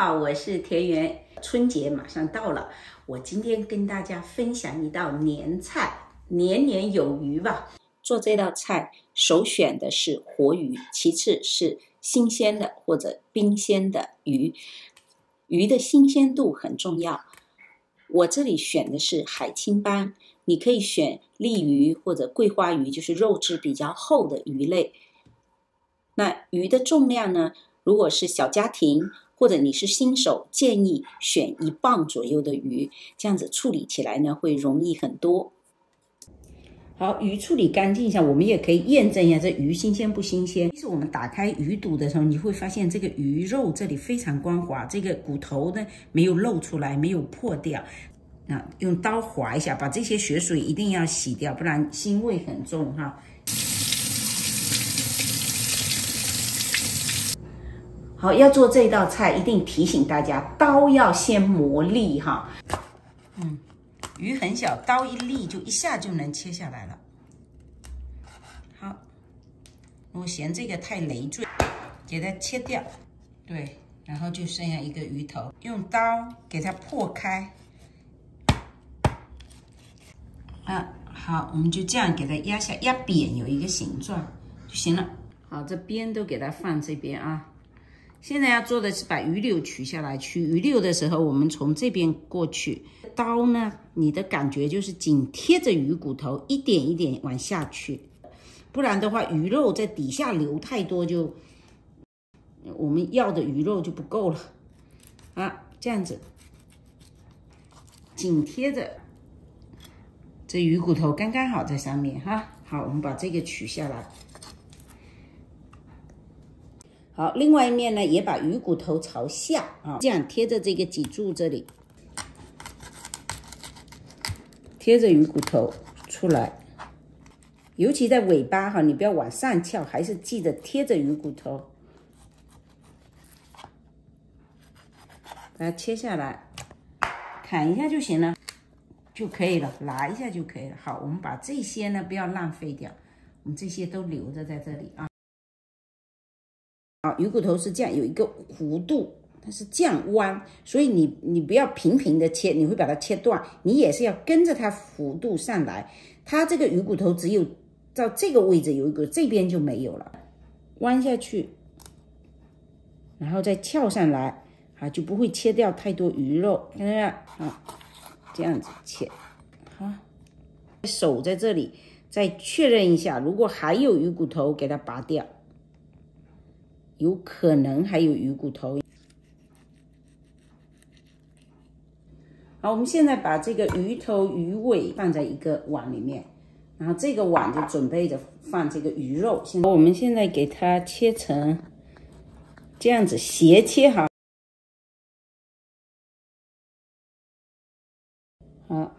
好，我是田园。春节马上到了，我今天跟大家分享一道年菜，年年有余吧。做这道菜，首选的是活鱼，其次是新鲜的或者冰鲜的鱼。鱼的新鲜度很重要。我这里选的是海青斑，你可以选鲤鱼或者桂花鱼，就是肉质比较厚的鱼类。那鱼的重量呢？如果是小家庭或者你是新手，建议选1磅左右的鱼，这样子处理起来呢会容易很多。好，鱼处理干净一下，我们也可以验证一下这鱼新鲜不新鲜。其实我们打开鱼肚的时候，你会发现这个鱼肉这里非常光滑，这个骨头呢没有露出来，没有破掉。那用刀划一下，把这些血水一定要洗掉，不然腥味很重哈。好，要做这道菜，一定提醒大家，刀要先磨利哈。鱼很小，刀一利就一下就能切下来了。好，我嫌这个太累赘，给它切掉。对，然后就剩下一个鱼头，用刀给它破开。好，我们就这样给它压下，压扁有一个形状就行了。好，这边都给它放这边啊。现在要做的是把鱼柳取下来，取鱼柳的时候，我们从这边过去。刀呢，你的感觉就是紧贴着鱼骨头，一点一点往下去，不然的话，鱼肉在底下流太多，就我们要的鱼肉就不够了啊。这样子紧贴着这鱼骨头，刚刚好在上面哈。好，我们把这个取下来。好，另外一面呢，也把鱼骨头朝下啊，这样贴着这个脊柱这里，贴着鱼骨头出来，尤其在尾巴哈，你不要往上翘，还是记得贴着鱼骨头，把它切下来，砍一下就行了，就可以了，拿一下就可以了。好，我们把这些呢不要浪费掉，我们这些都留着在这里啊。鱼骨头是这样，有一个弧度，它是这样弯，所以你不要平平的切，你会把它切断，你也是要跟着它弧度上来。它这个鱼骨头只有到这个位置有一个，这边就没有了，弯下去，然后再翘上来啊，就不会切掉太多鱼肉，看到没有啊？这样子切，好，手在这里再确认一下，如果还有鱼骨头，给它拔掉。有可能还有鱼骨头。好，我们现在把这个鱼头、鱼尾放在一个碗里面，然后这个碗就准备着放这个鱼肉。我们现在给它切成这样子，斜切好。好，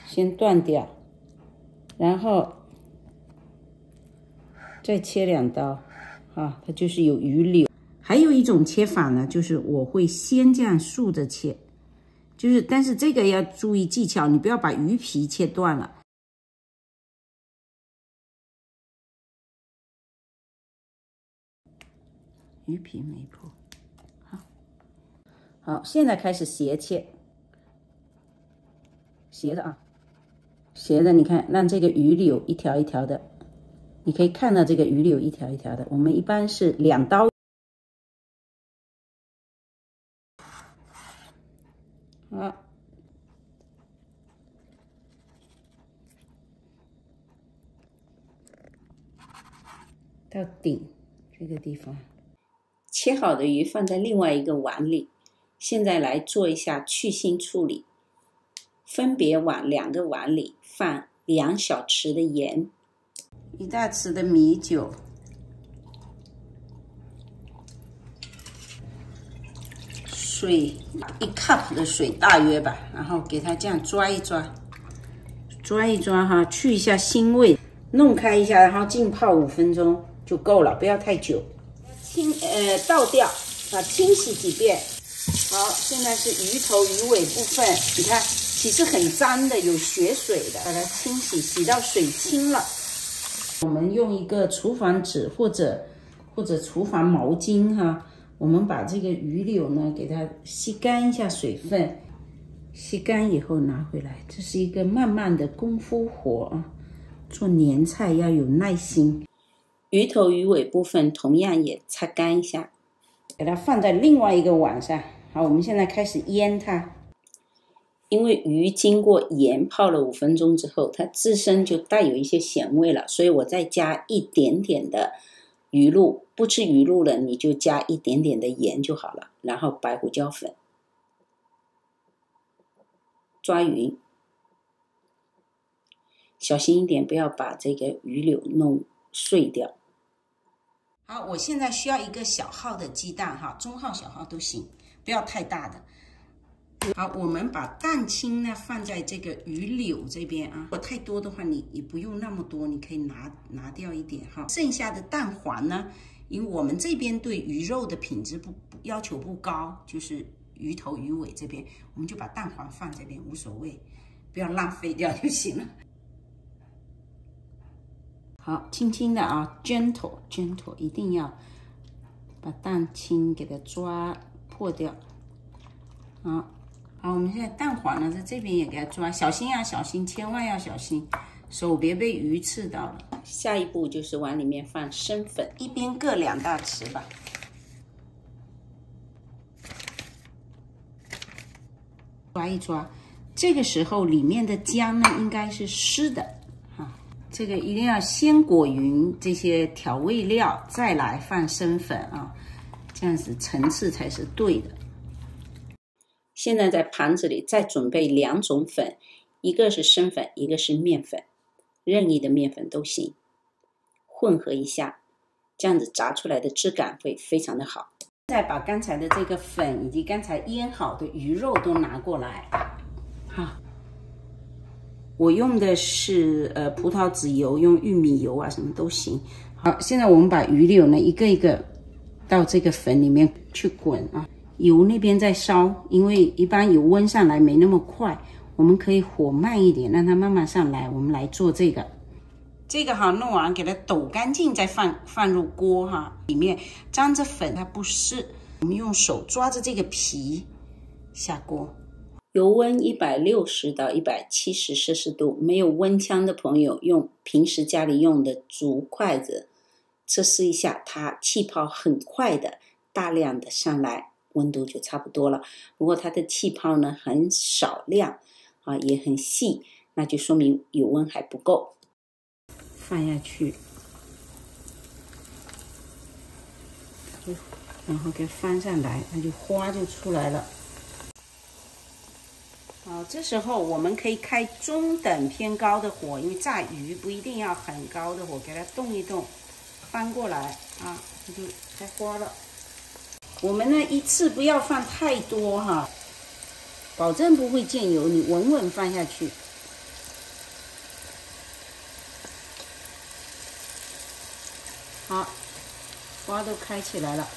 先断掉，然后再切2刀。啊，它就是有鱼柳。还有一种切法呢，就是我会先这样竖着切，但是这个要注意技巧，你不要把鱼皮切断了。鱼皮没破，好，现在开始斜切，斜着啊，斜着，你看，让这个鱼柳一条一条的。你可以看到这个鱼柳一条一条的，我们一般是2刀。好，到顶这个地方，切好的鱼放在另外一个碗里。现在来做一下去腥处理，分别往2个碗里放2小匙的盐。1大匙的米酒，水1 cup 的水大约吧，然后给它这样抓一抓，抓一抓哈，去一下腥味，弄开一下，然后浸泡5分钟就够了，不要太久。倒掉，清洗几遍。好，现在是鱼头鱼尾部分，你看其实很脏的，有血水的，把它清洗，洗到水清了。我们用一个厨房纸或者厨房毛巾哈，我们把这个鱼柳呢，给它吸干一下水分，吸干以后拿回来。这是一个慢慢的功夫活啊，做年菜要有耐心。鱼头鱼尾部分同样也擦干一下，给它放在另外一个碗上。好，我们现在开始腌它。因为鱼经过盐泡了5分钟之后，它自身就带有一些咸味了，所以我再加一点点的鱼露。不吃鱼露了，你就加一点点的盐就好了，然后白胡椒粉，抓匀，小心一点，不要把这个鱼柳弄碎掉。好，我现在需要一个小号的鸡蛋哈，中号、小号都行，不要太大的。好，我们把蛋清呢放在这个鱼柳这边啊。如果太多的话，你不用那么多，你可以拿掉一点哈。剩下的蛋黄呢，因为我们这边对鱼肉的品质要求不高，就是鱼头鱼尾这边，我们就把蛋黄放这边无所谓，不要浪费掉就行了。好，轻轻的啊 ，gentle， 一定要把蛋清给它抓破掉。好，我们现在蛋黄呢，在这边也给它抓，小心啊，小心，千万要小心，手别被鱼刺到了。下一步就是往里面放生粉，一边各2大匙吧。抓一抓，这个时候里面的姜呢应该是湿的啊，这个一定要先裹匀这些调味料，再来放生粉啊，这样子层次才是对的。现在在盘子里再准备2种粉，一个是生粉，一个是面粉，任意的面粉都行，混合一下，这样子炸出来的质感会非常的好。再把刚才的这个粉以及刚才腌好的鱼肉都拿过来。好，我用的是葡萄籽油，用玉米油啊什么都行。好，现在我们把鱼柳呢一个一个到这个粉里面去滚啊。油那边在烧，因为一般油温上来没那么快，我们可以火慢一点，让它慢慢上来。我们来做这个哈，弄完给它抖干净，再放入锅哈，里面沾着粉，它不湿。我们用手抓着这个皮下锅，油温160到170摄氏度。没有温枪的朋友，用平时家里用的竹筷子测试一下，它气泡很快的，大量的上来。温度就差不多了。如果它的气泡呢很少量啊，也很细，那就说明油温还不够。放下去，然后给翻上来，它就花就出来了。好，这时候我们可以开中等偏高的火，因为炸鱼不一定要很高的火，给它动一动，翻过来啊，它就开花了。我们呢一次不要放太多哈，保证不会溅油，你稳稳放下去。好，花都开起来了。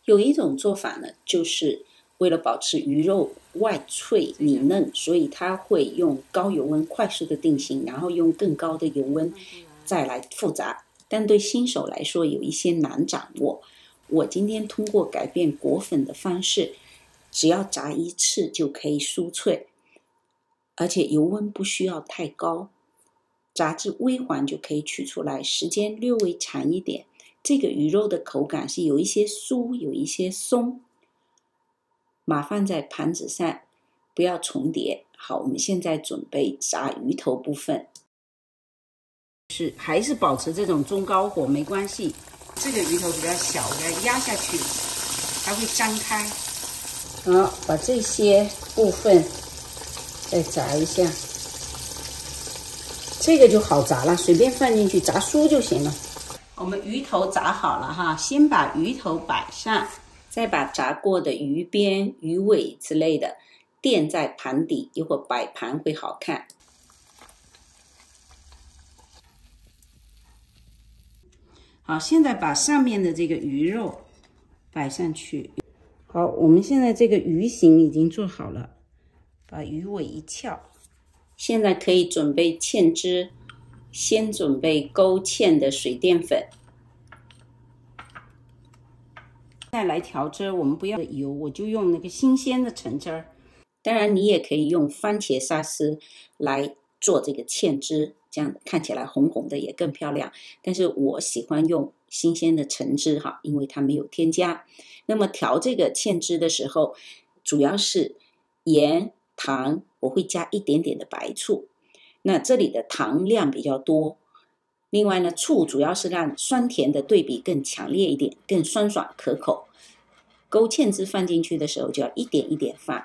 有一种做法呢，就是为了保持鱼肉外脆里嫩，所以它会用高油温快速的定型，然后用更高的油温再来复炸。但对新手来说有一些难掌握。我今天通过改变裹粉的方式，只要炸1次就可以酥脆，而且油温不需要太高，炸至微黄就可以取出来，时间略微长一点。这个鱼肉的口感是有一些酥，有一些松。码放在盘子上，不要重叠。好，我们现在准备炸鱼头部分。还是保持这种中高火没关系。这个鱼头比较小，我给它压下去，它会张开。好，把这些部分再炸一下，这个就好炸了，随便放进去炸酥就行了。我们鱼头炸好了哈，先把鱼头摆上，再把炸过的鱼边、鱼尾之类的垫在盘底，一会儿摆盘会好看。好，现在把上面的这个鱼肉摆上去。好，我们现在这个鱼形已经做好了，把鱼尾一翘。现在可以准备芡汁，先准备勾芡的水淀粉，再来调汁，我们不要油，我就用那个新鲜的橙汁儿。当然，你也可以用番茄沙司来做这个芡汁，这样看起来红红的也更漂亮。但是我喜欢用新鲜的橙汁哈，因为它没有添加。那么调这个芡汁的时候，主要是盐、糖，我会加一点点的白醋。那这里的糖量比较多。另外呢，醋主要是让酸甜的对比更强烈一点，更酸爽可口。勾芡汁放进去的时候，就要一点一点放，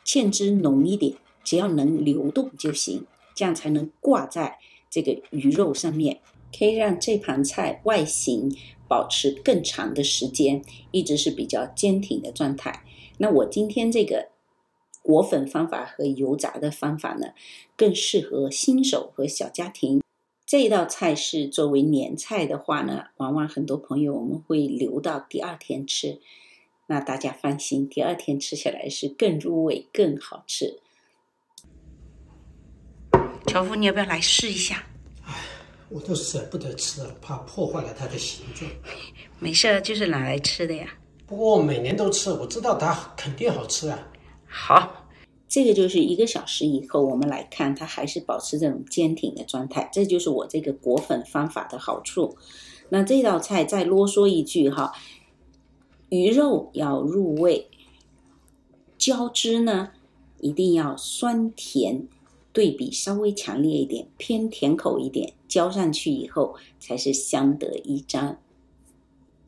芡汁浓一点，只要能流动就行，这样才能挂在这个鱼肉上面，可以让这盘菜外形保持更长的时间，一直是比较坚挺的状态。那我今天这个裹粉方法和油炸的方法呢，更适合新手和小家庭。这一道菜是作为年菜的话呢，往往很多朋友我们会留到第二天吃。那大家放心，第二天吃起来是更入味、更好吃。樵夫，你要不要来试一下？我都舍不得吃了，怕破坏了它的形状。没事，就是拿来吃的呀。不过我每年都吃，我知道它肯定好吃啊。好，这个就是1个小时以后，我们来看它还是保持这种坚挺的状态，这就是我这个裹粉方法的好处。那这道菜再啰嗦一句哈，鱼肉要入味，浇汁呢一定要酸甜对比稍微强烈一点，偏甜口一点，浇上去以后才是相得益彰。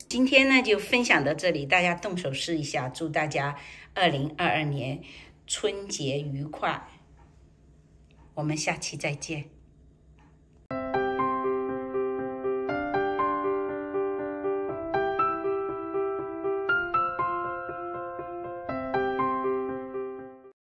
今天呢就分享到这里，大家动手试一下，祝大家2022年春节愉快，我们下期再见。